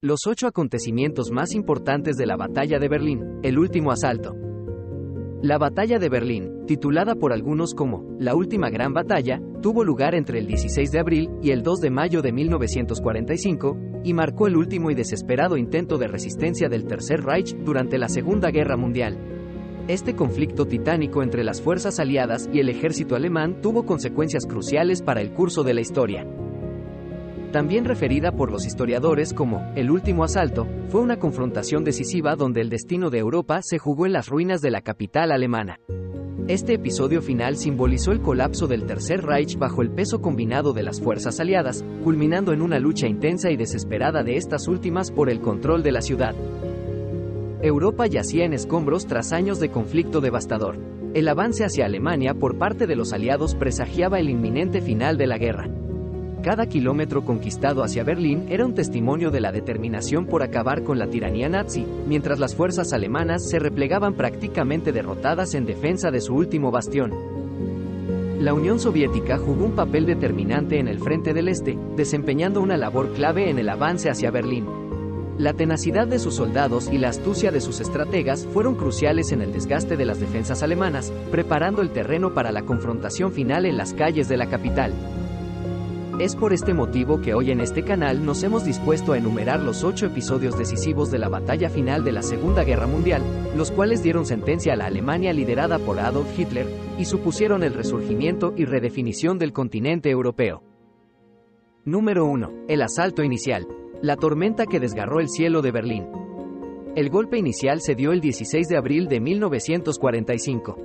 Los 8 acontecimientos más importantes de la Batalla de Berlín, el último asalto. La Batalla de Berlín, titulada por algunos como la última gran batalla, tuvo lugar entre el 16 de abril y el 2 de mayo de 1945, y marcó el último y desesperado intento de resistencia del Tercer Reich durante la Segunda Guerra Mundial. Este conflicto titánico entre las fuerzas aliadas y el ejército alemán tuvo consecuencias cruciales para el curso de la historia. También referida por los historiadores como el último asalto, fue una confrontación decisiva donde el destino de Europa se jugó en las ruinas de la capital alemana. Este episodio final simbolizó el colapso del Tercer Reich bajo el peso combinado de las fuerzas aliadas, culminando en una lucha intensa y desesperada de estas últimas por el control de la ciudad. Europa yacía en escombros tras años de conflicto devastador. El avance hacia Alemania por parte de los aliados presagiaba el inminente final de la guerra. Cada kilómetro conquistado hacia Berlín era un testimonio de la determinación por acabar con la tiranía nazi, mientras las fuerzas alemanas se replegaban prácticamente derrotadas en defensa de su último bastión. La Unión Soviética jugó un papel determinante en el frente del Este, desempeñando una labor clave en el avance hacia Berlín. La tenacidad de sus soldados y la astucia de sus estrategas fueron cruciales en el desgaste de las defensas alemanas, preparando el terreno para la confrontación final en las calles de la capital. Es por este motivo que hoy en este canal nos hemos dispuesto a enumerar los 8 episodios decisivos de la batalla final de la Segunda Guerra Mundial, los cuales dieron sentencia a la Alemania liderada por Adolf Hitler, y supusieron el resurgimiento y redefinición del continente europeo. Número 1. El asalto inicial. La tormenta que desgarró el cielo de Berlín. El golpe inicial se dio el 16 de abril de 1945.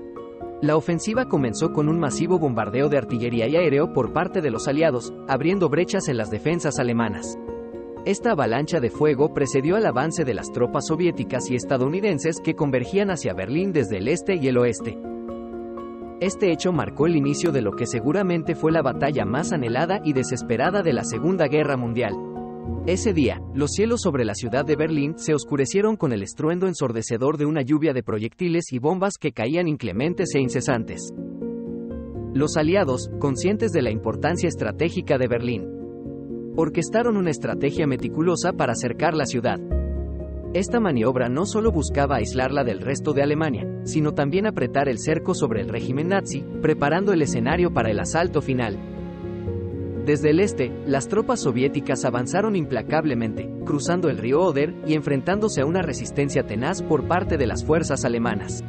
La ofensiva comenzó con un masivo bombardeo de artillería y aéreo por parte de los aliados, abriendo brechas en las defensas alemanas. Esta avalancha de fuego precedió al avance de las tropas soviéticas y estadounidenses que convergían hacia Berlín desde el este y el oeste. Este hecho marcó el inicio de lo que seguramente fue la batalla más anhelada y desesperada de la Segunda Guerra Mundial. Ese día, los cielos sobre la ciudad de Berlín se oscurecieron con el estruendo ensordecedor de una lluvia de proyectiles y bombas que caían inclementes e incesantes. Los aliados, conscientes de la importancia estratégica de Berlín, orquestaron una estrategia meticulosa para cercar la ciudad. Esta maniobra no solo buscaba aislarla del resto de Alemania, sino también apretar el cerco sobre el régimen nazi, preparando el escenario para el asalto final. Desde el este, las tropas soviéticas avanzaron implacablemente, cruzando el río Oder y enfrentándose a una resistencia tenaz por parte de las fuerzas alemanas.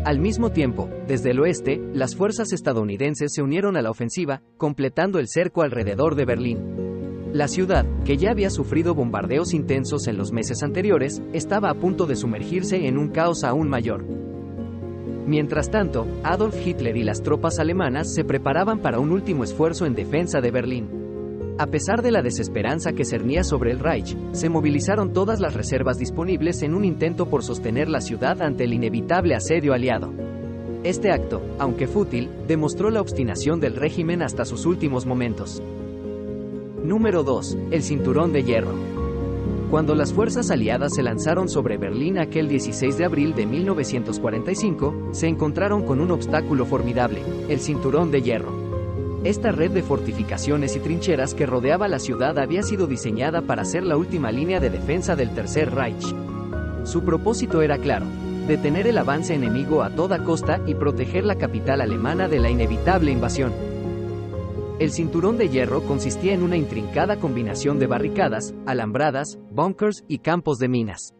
Al mismo tiempo, desde el oeste, las fuerzas estadounidenses se unieron a la ofensiva, completando el cerco alrededor de Berlín. La ciudad, que ya había sufrido bombardeos intensos en los meses anteriores, estaba a punto de sumergirse en un caos aún mayor. Mientras tanto, Adolf Hitler y las tropas alemanas se preparaban para un último esfuerzo en defensa de Berlín. A pesar de la desesperanza que cernía sobre el Reich, se movilizaron todas las reservas disponibles en un intento por sostener la ciudad ante el inevitable asedio aliado. Este acto, aunque fútil, demostró la obstinación del régimen hasta sus últimos momentos. Número 2. El cinturón de hierro. Cuando las fuerzas aliadas se lanzaron sobre Berlín aquel 16 de abril de 1945, se encontraron con un obstáculo formidable, el cinturón de hierro. Esta red de fortificaciones y trincheras que rodeaba la ciudad había sido diseñada para ser la última línea de defensa del Tercer Reich. Su propósito era claro: detener el avance enemigo a toda costa y proteger la capital alemana de la inevitable invasión. El cinturón de hierro consistía en una intrincada combinación de barricadas, alambradas, búnkers y campos de minas.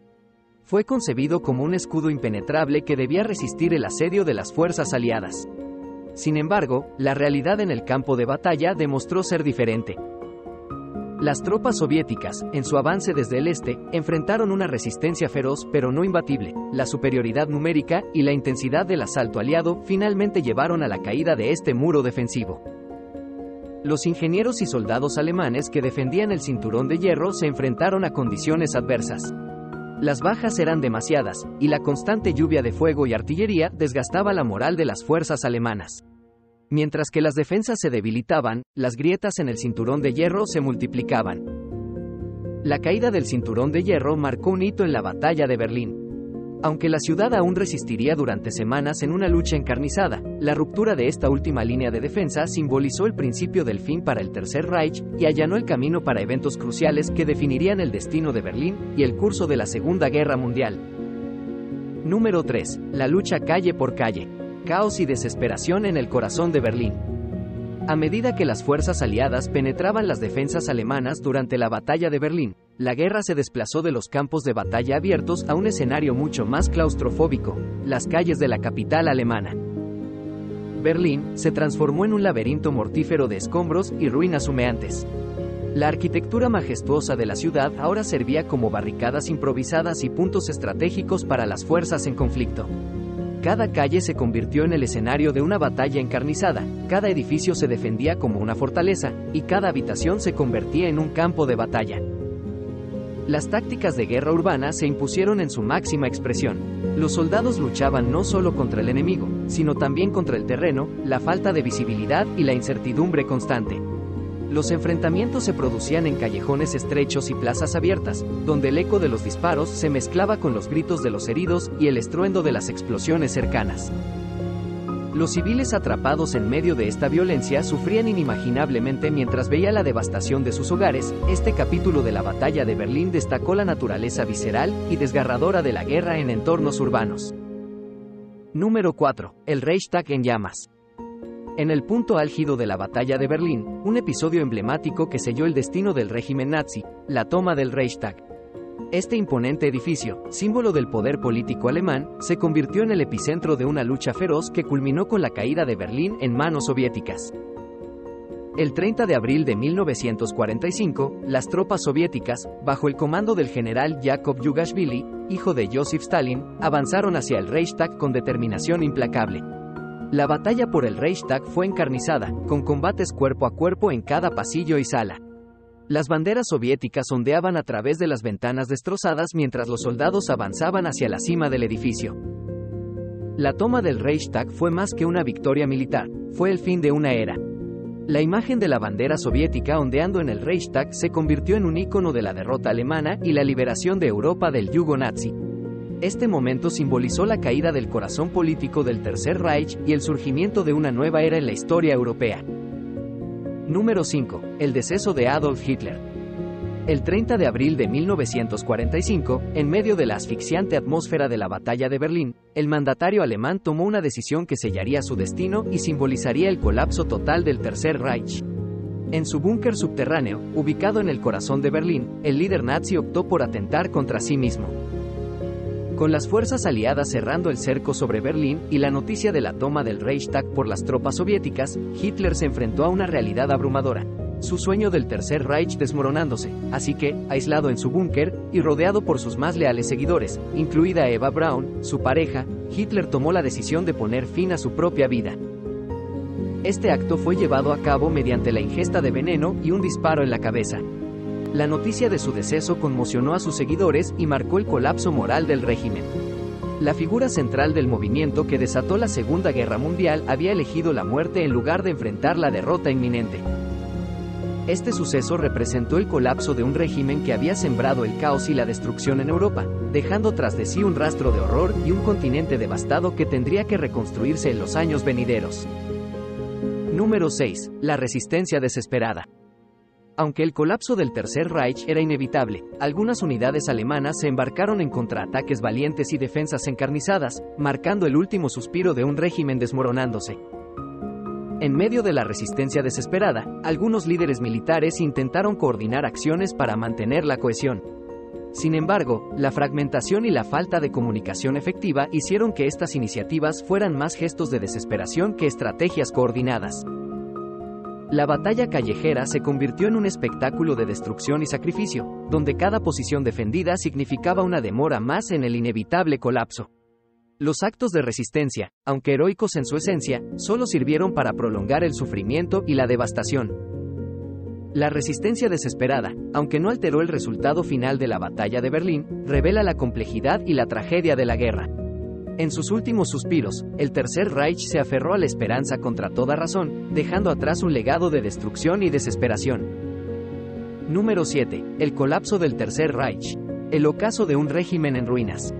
Fue concebido como un escudo impenetrable que debía resistir el asedio de las fuerzas aliadas. Sin embargo, la realidad en el campo de batalla demostró ser diferente. Las tropas soviéticas, en su avance desde el este, enfrentaron una resistencia feroz pero no imbatible. La superioridad numérica y la intensidad del asalto aliado finalmente llevaron a la caída de este muro defensivo. Los ingenieros y soldados alemanes que defendían el cinturón de hierro se enfrentaron a condiciones adversas. Las bajas eran demasiadas, y la constante lluvia de fuego y artillería desgastaba la moral de las fuerzas alemanas. Mientras que las defensas se debilitaban, las grietas en el cinturón de hierro se multiplicaban. La caída del cinturón de hierro marcó un hito en la batalla de Berlín. Aunque la ciudad aún resistiría durante semanas en una lucha encarnizada, La ruptura de esta última línea de defensa simbolizó el principio del fin para el Tercer Reich y allanó el camino para eventos cruciales que definirían el destino de Berlín y el curso de la Segunda Guerra Mundial. Número 3. La lucha calle por calle. Caos y desesperación en el corazón de Berlín. A medida que las fuerzas aliadas penetraban las defensas alemanas durante la Batalla de Berlín, la guerra se desplazó de los campos de batalla abiertos a un escenario mucho más claustrofóbico, las calles de la capital alemana. Berlín se transformó en un laberinto mortífero de escombros y ruinas humeantes. La arquitectura majestuosa de la ciudad ahora servía como barricadas improvisadas y puntos estratégicos para las fuerzas en conflicto. Cada calle se convirtió en el escenario de una batalla encarnizada, cada edificio se defendía como una fortaleza, y cada habitación se convertía en un campo de batalla. Las tácticas de guerra urbana se impusieron en su máxima expresión. Los soldados luchaban no solo contra el enemigo, sino también contra el terreno, la falta de visibilidad y la incertidumbre constante. Los enfrentamientos se producían en callejones estrechos y plazas abiertas, donde el eco de los disparos se mezclaba con los gritos de los heridos y el estruendo de las explosiones cercanas. Los civiles atrapados en medio de esta violencia sufrían inimaginablemente mientras veía la devastación de sus hogares. Este capítulo de la Batalla de Berlín destacó la naturaleza visceral y desgarradora de la guerra en entornos urbanos. Número 4. El Reichstag en llamas. En el punto álgido de la Batalla de Berlín, un episodio emblemático que selló el destino del régimen nazi, la toma del Reichstag. Este imponente edificio, símbolo del poder político alemán, se convirtió en el epicentro de una lucha feroz que culminó con la caída de Berlín en manos soviéticas. El 30 de abril de 1945, las tropas soviéticas, bajo el comando del general Yakov Yugashvili, hijo de Joseph Stalin, avanzaron hacia el Reichstag con determinación implacable. La batalla por el Reichstag fue encarnizada, con combates cuerpo a cuerpo en cada pasillo y sala. Las banderas soviéticas ondeaban a través de las ventanas destrozadas mientras los soldados avanzaban hacia la cima del edificio. La toma del Reichstag fue más que una victoria militar, fue el fin de una era. La imagen de la bandera soviética ondeando en el Reichstag se convirtió en un ícono de la derrota alemana y la liberación de Europa del yugo nazi. Este momento simbolizó la caída del corazón político del Tercer Reich y el surgimiento de una nueva era en la historia europea. Número 5. El deceso de Adolf Hitler. El 30 de abril de 1945, en medio de la asfixiante atmósfera de la Batalla de Berlín, el mandatario alemán tomó una decisión que sellaría su destino y simbolizaría el colapso total del Tercer Reich. En su búnker subterráneo, ubicado en el corazón de Berlín, el líder nazi optó por atentar contra sí mismo. Con las fuerzas aliadas cerrando el cerco sobre Berlín y la noticia de la toma del Reichstag por las tropas soviéticas, Hitler se enfrentó a una realidad abrumadora. Su sueño del Tercer Reich desmoronándose, así que, aislado en su búnker, y rodeado por sus más leales seguidores, incluida Eva Braun, su pareja, Hitler tomó la decisión de poner fin a su propia vida. Este acto fue llevado a cabo mediante la ingesta de veneno y un disparo en la cabeza. La noticia de su deceso conmocionó a sus seguidores y marcó el colapso moral del régimen. La figura central del movimiento que desató la Segunda Guerra Mundial había elegido la muerte en lugar de enfrentar la derrota inminente. Este suceso representó el colapso de un régimen que había sembrado el caos y la destrucción en Europa, dejando tras de sí un rastro de horror y un continente devastado que tendría que reconstruirse en los años venideros. Número 6. La resistencia desesperada. Aunque el colapso del Tercer Reich era inevitable, algunas unidades alemanas se embarcaron en contraataques valientes y defensas encarnizadas, marcando el último suspiro de un régimen desmoronándose. En medio de la resistencia desesperada, algunos líderes militares intentaron coordinar acciones para mantener la cohesión. Sin embargo, la fragmentación y la falta de comunicación efectiva hicieron que estas iniciativas fueran más gestos de desesperación que estrategias coordinadas. La batalla callejera se convirtió en un espectáculo de destrucción y sacrificio, donde cada posición defendida significaba una demora más en el inevitable colapso. Los actos de resistencia, aunque heroicos en su esencia, solo sirvieron para prolongar el sufrimiento y la devastación. La resistencia desesperada, aunque no alteró el resultado final de la Batalla de Berlín, revela la complejidad y la tragedia de la guerra. En sus últimos suspiros, el Tercer Reich se aferró a la esperanza contra toda razón, dejando atrás un legado de destrucción y desesperación. Número 7. El colapso del Tercer Reich. El ocaso de un régimen en ruinas.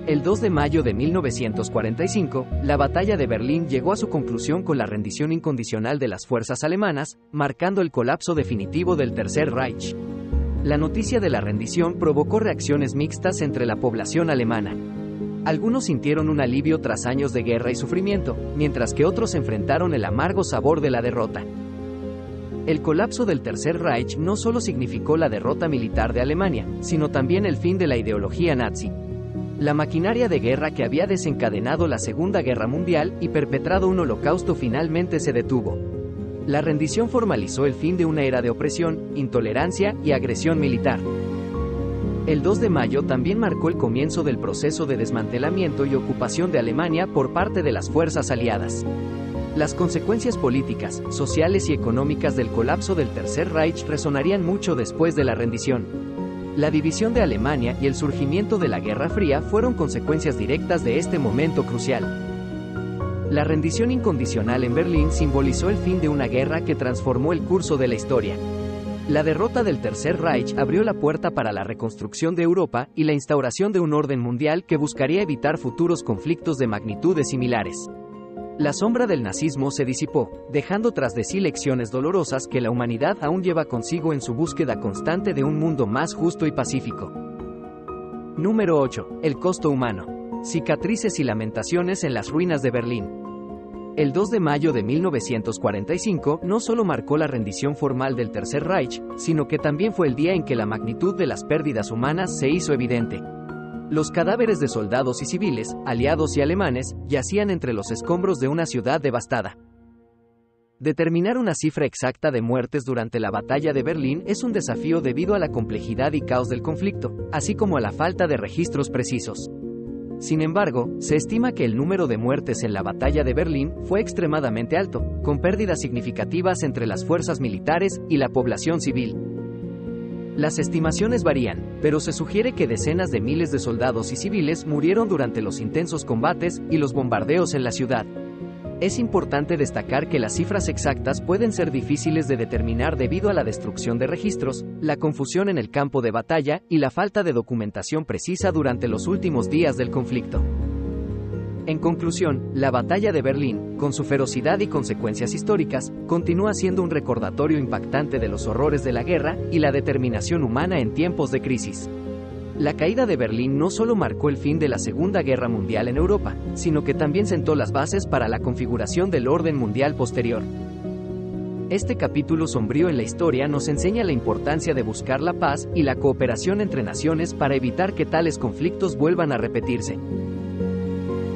El 2 de mayo de 1945, la batalla de Berlín llegó a su conclusión con la rendición incondicional de las fuerzas alemanas, marcando el colapso definitivo del Tercer Reich. La noticia de la rendición provocó reacciones mixtas entre la población alemana. Algunos sintieron un alivio tras años de guerra y sufrimiento, mientras que otros enfrentaron el amargo sabor de la derrota. El colapso del Tercer Reich no solo significó la derrota militar de Alemania, sino también el fin de la ideología nazi. La maquinaria de guerra que había desencadenado la Segunda Guerra Mundial y perpetrado un holocausto finalmente se detuvo. La rendición formalizó el fin de una era de opresión, intolerancia y agresión militar. El 2 de mayo también marcó el comienzo del proceso de desmantelamiento y ocupación de Alemania por parte de las fuerzas aliadas. Las consecuencias políticas, sociales y económicas del colapso del Tercer Reich resonarían mucho después de la rendición. La división de Alemania y el surgimiento de la Guerra Fría fueron consecuencias directas de este momento crucial. La rendición incondicional en Berlín simbolizó el fin de una guerra que transformó el curso de la historia. La derrota del Tercer Reich abrió la puerta para la reconstrucción de Europa y la instauración de un orden mundial que buscaría evitar futuros conflictos de magnitudes similares. La sombra del nazismo se disipó, dejando tras de sí lecciones dolorosas que la humanidad aún lleva consigo en su búsqueda constante de un mundo más justo y pacífico. Número 8. El costo humano. Cicatrices y lamentaciones en las ruinas de Berlín. El 2 de mayo de 1945 no solo marcó la rendición formal del Tercer Reich, sino que también fue el día en que la magnitud de las pérdidas humanas se hizo evidente. Los cadáveres de soldados y civiles, aliados y alemanes, yacían entre los escombros de una ciudad devastada. Determinar una cifra exacta de muertes durante la batalla de Berlín es un desafío debido a la complejidad y caos del conflicto, así como a la falta de registros precisos. Sin embargo, se estima que el número de muertes en la batalla de Berlín fue extremadamente alto, con pérdidas significativas entre las fuerzas militares y la población civil. Las estimaciones varían, pero se sugiere que decenas de miles de soldados y civiles murieron durante los intensos combates y los bombardeos en la ciudad. Es importante destacar que las cifras exactas pueden ser difíciles de determinar debido a la destrucción de registros, la confusión en el campo de batalla y la falta de documentación precisa durante los últimos días del conflicto. En conclusión, la batalla de Berlín, con su ferocidad y consecuencias históricas, continúa siendo un recordatorio impactante de los horrores de la guerra y la determinación humana en tiempos de crisis. La caída de Berlín no solo marcó el fin de la Segunda Guerra Mundial en Europa, sino que también sentó las bases para la configuración del orden mundial posterior. Este capítulo sombrío en la historia nos enseña la importancia de buscar la paz y la cooperación entre naciones para evitar que tales conflictos vuelvan a repetirse.